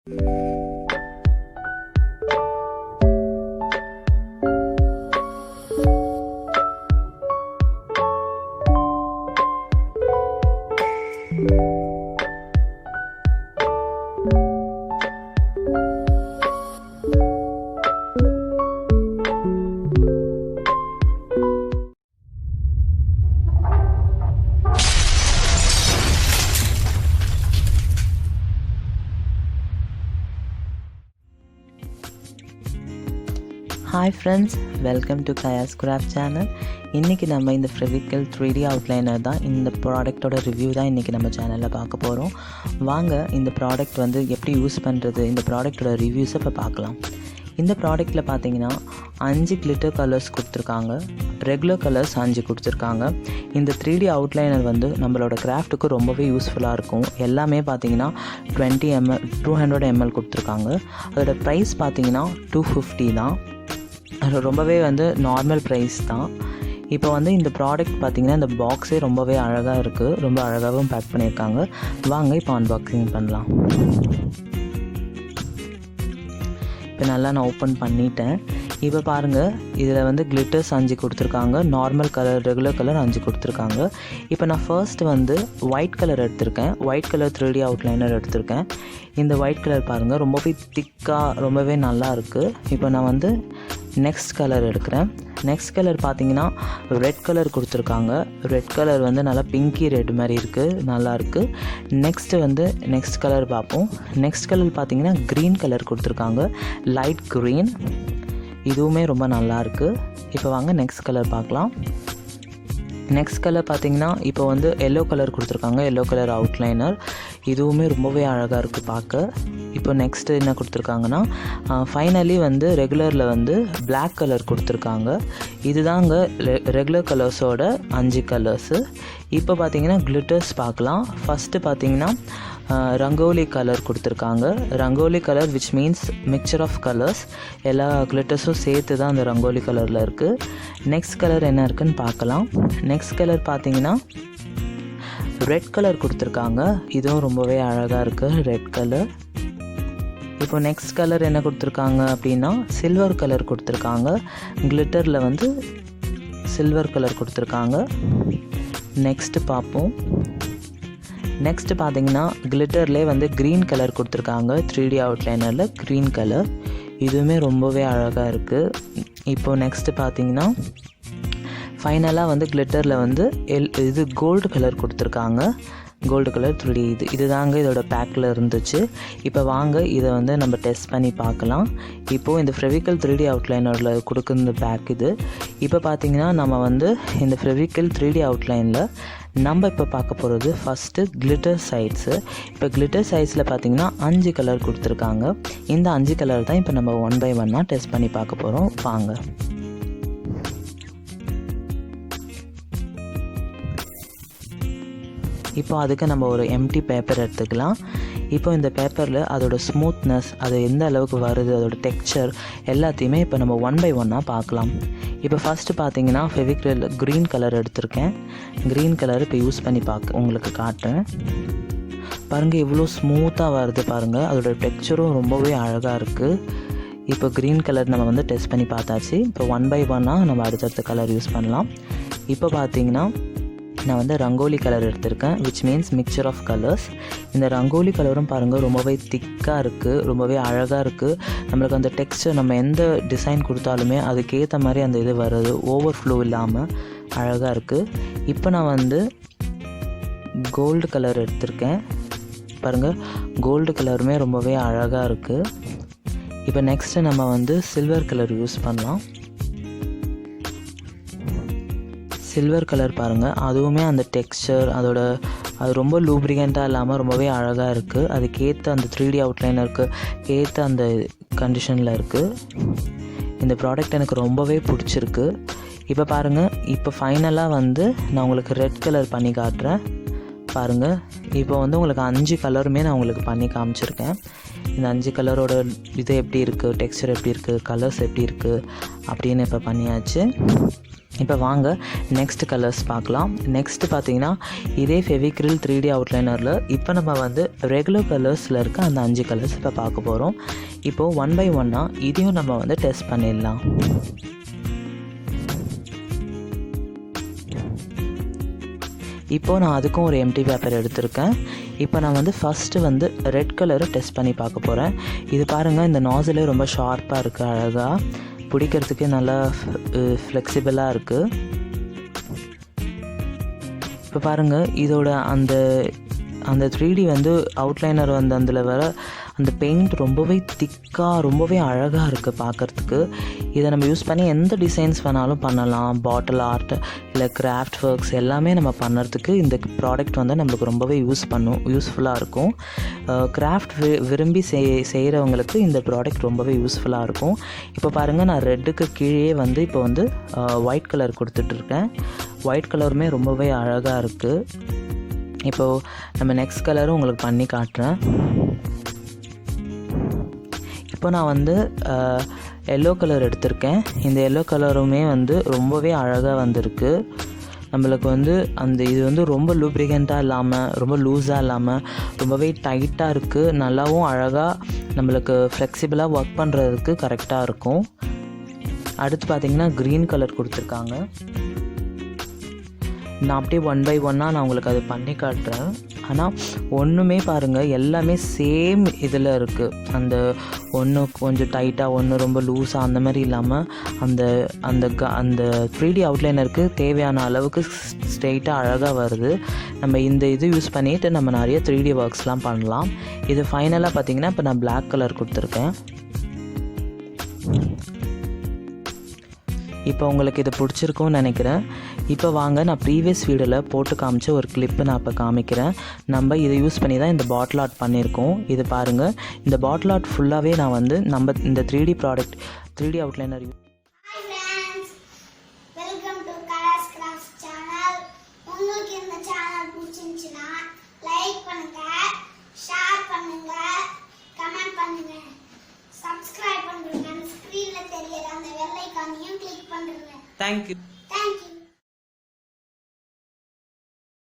Hi friends, welcome to kiascraftchannel. இன்றைக்கி நம்ம இந்த Fevicryl 3D அவுட்லைனர் தான் இந்த ப்ராடக்டோட ரிவ்யூ தான் இன்றைக்கி நம்ம சேனலில் பார்க்க போகிறோம். வாங்க இந்த ப்ராடக்ட் வந்து எப்படி யூஸ் பண்ணுறது, இந்த ப்ராடக்டோட ரிவ்யூஸை இப்போ பார்க்கலாம். இந்த ப்ராடக்ட்டில் பார்த்தீங்கன்னா 5 கிளிட்டர் கலர்ஸ் கொடுத்துருக்காங்க, ரெகுலர் கலர்ஸ் 5 கொடுத்துருக்காங்க. இந்த 3D அவுட்லைனர் வந்து நம்மளோட கிராஃப்ட்டுக்கு ரொம்பவே யூஸ்ஃபுல்லாக இருக்கும். எல்லாமே பார்த்தீங்கன்னா 200 ml கொடுத்துருக்காங்க. அதோட ப்ரைஸ் பார்த்தீங்கன்னா 250 தான். ரொம்பவே வந்து நார்மல் ப்ரைஸ் தான். இப்போ வந்து இந்த ப்ராடக்ட் பார்த்திங்கன்னா இந்த பாக்ஸே ரொம்பவே அழகாக இருக்குது, ரொம்ப அழகாகவும் பேக் பண்ணியிருக்காங்க. வாங்க இப்போ அன்பாக்சிங் பண்ணலாம். இப்போ நல்லா நான் ஓப்பன் பண்ணிட்டேன். இப்போ பாருங்கள், இதில் வந்து கிளிட்டர்ஸ் 5 கொடுத்துருக்காங்க, நார்மல் கலர், ரெகுலர் கலர் 5 கொடுத்துருக்காங்க. இப்போ நான் ஃபர்ஸ்ட் வந்து ஒயிட் கலர் எடுத்திருக்கேன், ஒயிட் கலர் 3D அவுட்லைனர் எடுத்திருக்கேன். இந்த ஒயிட் கலர் பாருங்கள் ரொம்பவே திக்காக ரொம்பவே நல்லா இருக்குது. இப்போ நான் வந்து நெக்ஸ்ட் கலர் எடுக்கிறேன். நெக்ஸ்ட் கலர் பார்த்தீங்கன்னா ரெட் கலர் கொடுத்துருக்காங்க. ரெட் கலர் வந்து நல்லா பிங்கி ரெட் மாதிரி இருக்குது, நல்லாயிருக்கு. நெக்ஸ்ட் கலர் பார்ப்போம். நெக்ஸ்ட் கலர் பார்த்தீங்கன்னா க்ரீன் கலர் கொடுத்துருக்காங்க, லைட் க்ரீன். இதுவுமே ரொம்ப நல்லாயிருக்கு. இப்போ வாங்க நெக்ஸ்ட் கலர் பார்க்கலாம். நெக்ஸ்ட் கலர் பார்த்தீங்கன்னா இப்போ வந்து எல்லோ கலர் கொடுத்துருக்காங்க, எல்லோ கலர் அவுட்லைனர். இதுவுமே ரொம்பவே அழகாக இருக்குது பார்க்க. இப்போ நெக்ஸ்ட்டு என்ன கொடுத்துருக்காங்கன்னா ஃபைனலி வந்து ரெகுலரில் வந்து பிளாக் கலர் கொடுத்துருக்காங்க. இதுதாங்க ரெகுலர் கலர்ஸோட 5 கலர்ஸு. இப்போ பார்த்தீங்கன்னா கிளிட்டர்ஸ் பார்க்கலாம். ஃபஸ்ட்டு பார்த்தீங்கன்னா ரங்கோலி கலர் கொடுத்துருக்காங்க. Rangoli colour which means mixture of colours, எல்லா கிளிட்டர்ஸும் சேர்த்து தான் அந்த ரங்கோலி கலரில் இருக்குது. நெக்ஸ்ட் கலர் என்ன இருக்குதுன்னு பார்க்கலாம். நெக்ஸ்ட் கலர் பார்த்தீங்கன்னா ரெட் கலர் கொடுத்துருக்காங்க. இதுவும் ரொம்பவே அழகாக இருக்குது, ரெட் கலர். இப்போ நெக்ஸ்ட் கலர் என்ன கொடுத்துருக்காங்க அப்படின்னா சில்வர் கலர் கொடுத்துருக்காங்க. கிளிட்டரில் வந்து சில்வர் கலர் கொடுத்துருக்காங்க. நெக்ஸ்ட்டு பார்ப்போம். நெக்ஸ்ட்டு பார்த்தீங்கன்னா கிளிட்டர்லேயே வந்து க்ரீன் கலர் கொடுத்துருக்காங்க, 3D அவுட்லைனரில் க்ரீன் கலர். இதுவுமே ரொம்பவே அழகாக இருக்குது. இப்போது நெக்ஸ்ட்டு பார்த்தீங்கன்னா ஃபைனலாக வந்து கிளிட்டரில் வந்து இது கோல்டு கலர் கொடுத்துருக்காங்க, கோல்டு கலர் 3D. இதுதாங்க இதோட பேக்கில் இருந்துச்சு. இப்போ வாங்க இதை வந்து நம்ம டெஸ்ட் பண்ணி பார்க்கலாம். இப்போது இந்த Fevicryl 3D அவுட்லைனரில் கொடுக்குற பேக் இது. இப்போ பார்த்திங்கன்னா நம்ம வந்து இந்த Fevicryl 3D அவுட்லைனில் நம்ம இப்போ பார்க்க போகிறது ஃபஸ்ட்டு கிளிட்டர் சைட்ஸு. இப்போ கிளிட்டர் சைட்ஸில் பார்த்திங்கன்னா 5 கலர் கொடுத்துருக்காங்க. இந்த 5 கலர் தான் இப்போ நம்ம 1 by 1 டெஸ்ட் பண்ணி பார்க்க போகிறோம். வாங்க. இப்போ அதுக்கு நம்ம ஒரு எம்டி பேப்பர் எடுத்துக்கலாம். இப்போ இந்த பேப்பரில் அதோட ஸ்மூத்னஸ், அது எந்த அளவுக்கு வருது, அதோட டெக்ஸ்சர் எல்லாத்தையுமே இப்போ நம்ம 1 by 1 பார்க்கலாம். இப்போ ஃபஸ்ட்டு பார்த்தீங்கன்னா Fevicryl க்ரீன் கலர் எடுத்திருக்கேன். க்ரீன் கலர் இப்போ யூஸ் பண்ணி உங்களுக்கு காட்டுறேன். பாருங்கள் எவ்வளோ ஸ்மூத்தாக வருது பாருங்கள், அதோட டெக்ஸ்சரும் ரொம்பவே அழகாக இருக்குது. இப்போ க்ரீன் கலர் நம்ம வந்து டெஸ்ட் பண்ணி பார்த்தாச்சு. இப்போ 1 by 1 நம்ம அடுத்தடுத்த கலர் யூஸ் பண்ணலாம். இப்போ பார்த்தீங்கன்னா நான் வந்து ரங்கோலி கலர் எடுத்திருக்கேன், which means mixture of colours. இந்த ரங்கோலி கலரும் பாருங்கள் ரொம்பவே திக்காக இருக்குது, ரொம்பவே அழகாக இருக்குது. நம்மளுக்கு அந்த டெக்ஸ்டர் நம்ம எந்த டிசைன் கொடுத்தாலுமே அதுக்கேற்ற மாதிரி அந்த இது வருது, ஓவர் ஃப்ளோ இல்லாமல் அழகாக இருக்குது. இப்போ நான் வந்து கோல்டு கலர் எடுத்திருக்கேன். பாருங்கள் கோல்டு கலருமே ரொம்பவே அழகாக இருக்குது. இப்போ நெக்ஸ்ட்டு நம்ம வந்து சில்வர் கலர் யூஸ் பண்ணலாம். சில்வர் கலர் பாருங்கள், அதுவுமே அந்த டெக்ஸ்சர் அது ரொம்ப லூப்ரிகண்ட்டாக இல்லாமல் ரொம்பவே அழகாக இருக்குது. அதுக்கேற்ற அந்த 3D அவுட்லைனருக்கு ஏற்ற அந்த கண்டிஷனில் இருக்குது. இந்த ப்ராடக்ட் எனக்கு ரொம்பவே பிடிச்சிருக்கு. இப்போ பாருங்கள், இப்போ ஃபைனலாக வந்து நான் உங்களுக்கு ரெட் கலர் பண்ணி காட்டுறேன். பாருங்கள், இப்போ வந்து உங்களுக்கு 5 கலருமே நான் உங்களுக்கு பண்ணி காமிச்சிருக்கேன். இந்த 5 கலரோட இது எப்படி இருக்குது, டெக்ஸ்சர் எப்படி இருக்குது, கலர்ஸ் எப்படி இருக்குது அப்படின்னு இப்போ பண்ணியாச்சு. இப்போ வாங்க நெக்ஸ்ட் கலர்ஸ் பார்க்கலாம். நெக்ஸ்ட் பார்த்தீங்கன்னா இதே ஃபெவிக்ரில் 3D அவுட்லைனரில் இப்போ நம்ம வந்து ரெகுலர் கலர்ஸில் இருக்க அந்த 5 கலர்ஸ் இப்போ பார்க்க போகிறோம். இப்போது 1 by 1 இதையும் நம்ம வந்து டெஸ்ட் பண்ணிடலாம். இப்போது நான் அதுக்கும் ஒரு எம்டி பேப்பர் எடுத்திருக்கேன். இப்போ நான் வந்து ஃபஸ்ட்டு வந்து ரெட் கலரை டெஸ்ட் பண்ணி பார்க்க போகிறேன். இது பாருங்கள், இந்த நாசிலே ரொம்ப ஷார்ப்பாக இருக்குது, அழகாக பிடிக்கிறதுக்கு நல்லா ஃப்ளெக்சிபிளாக இருக்குது. இப்போ பாருங்கள், இதோட அந்த 3D வந்து அவுட்லைனர் வந்து அதில் வர அந்த பெயிண்ட் ரொம்பவே திக்காக ரொம்பவே அழகாக இருக்குது பார்க்குறதுக்கு. இதை நம்ம யூஸ் பண்ணி எந்த டிசைன்ஸ் வேணாலும் பண்ணலாம். பாட்டில் ஆர்ட் இல்லை கிராஃப்ட் ஒர்க்ஸ் எல்லாமே நம்ம பண்ணுறதுக்கு இந்த ப்ராடக்ட் வந்து நம்மளுக்கு ரொம்பவே யூஸ்ஃபுல்லாக இருக்கும். கிராஃப்ட் விரும்பி செய்கிறவங்களுக்கு இந்த ப்ராடக்ட் ரொம்பவே யூஸ்ஃபுல்லாக இருக்கும். இப்போ பாருங்கள், நான் ரெட்டுக்கு கீழே வந்து இப்போ வந்து ஒயிட் கலர் கொடுத்துட்ருக்கேன். ஒயிட் கலருமே ரொம்பவே அழகாக இருக்குது. இப்போது நம்ம நெக்ஸ்ட் கலரும் உங்களுக்கு பண்ணி காட்டுறேன். இப்போ நான் வந்து எல்லோ கலர் எடுத்திருக்கேன். இந்த எல்லோ கலருமே வந்து ரொம்பவே அழகாக வந்திருக்கு. நம்மளுக்கு வந்து இது வந்து ரொம்ப லூப்ரிகண்ட்டாக இல்லாமல் ரொம்ப லூஸாக இல்லாமல் ரொம்பவே டைட்டாக இருக்குது. நல்லாவும் அழகாக நம்மளுக்கு ஃப்ளெக்சிபிளாக ஒர்க் பண்ணுறதுக்கு கரெக்டாக இருக்கும். அடுத்து பார்த்திங்கன்னா க்ரீன் கலர் கொடுத்துருக்காங்க. நான் அப்படியே 1 by 1 நான் உங்களுக்கு அது பண்ணி காட்டுறேன். ஆனால் ஒன்றுமே பாருங்கள், எல்லாமே சேம் இதில் இருக்குது. அந்த ஒன்று கொஞ்சம் டைட்டாக, ஒன்று ரொம்ப லூஸாக அந்த மாதிரி இல்லாமல் அந்த 3D அவுட்லைனருக்கு தேவையான அளவுக்கு ஸ்ட்ரெயிட்டாக அழகாக வருது. நம்ம இது யூஸ் பண்ணிவிட்டு நம்ம நிறைய 3D ஒர்க்ஸ்லாம் பண்ணலாம். இது ஃபைனலாக பார்த்திங்கன்னா இப்போ நான் பிளாக் கலர் கொடுத்துருக்கேன். இப்போ உங்களுக்கு இது பிடிச்சிருக்கும்னு நினைக்கிறேன். இப்போ வாங்க, நான் ப்ரீவியஸ் வீடியோவில் போட்டு காமிச்ச ஒரு கிளிப்பு நான் இப்போ காமிக்கிறேன். நம்ம இதை யூஸ் பண்ணி தான் இந்த பாட்டில் ஆர்ட் பண்ணியிருக்கோம். இது பாருங்கள், இந்த பாட்டில் ஆர்ட் ஃபுல்லாகவே நான் வந்து நம்ம இந்த 3D product 3D outliner welcome to kiascraftchannel. உங்களுக்கு இந்த சேனல் பிடிச்சிருந்துச்சுன்னா லைக் பண்ணுங்க, ஷேர் பண்ணுங்க, கமெண்ட் பண்ணுங்க, சப்ஸ்கிரைப் பண்ணுங்க. ஸ்க்ரீன்ல தெரியற அந்த பெல் ஐகானையும் கிளிக் பண்ணுங்க. தேங்க்யூ.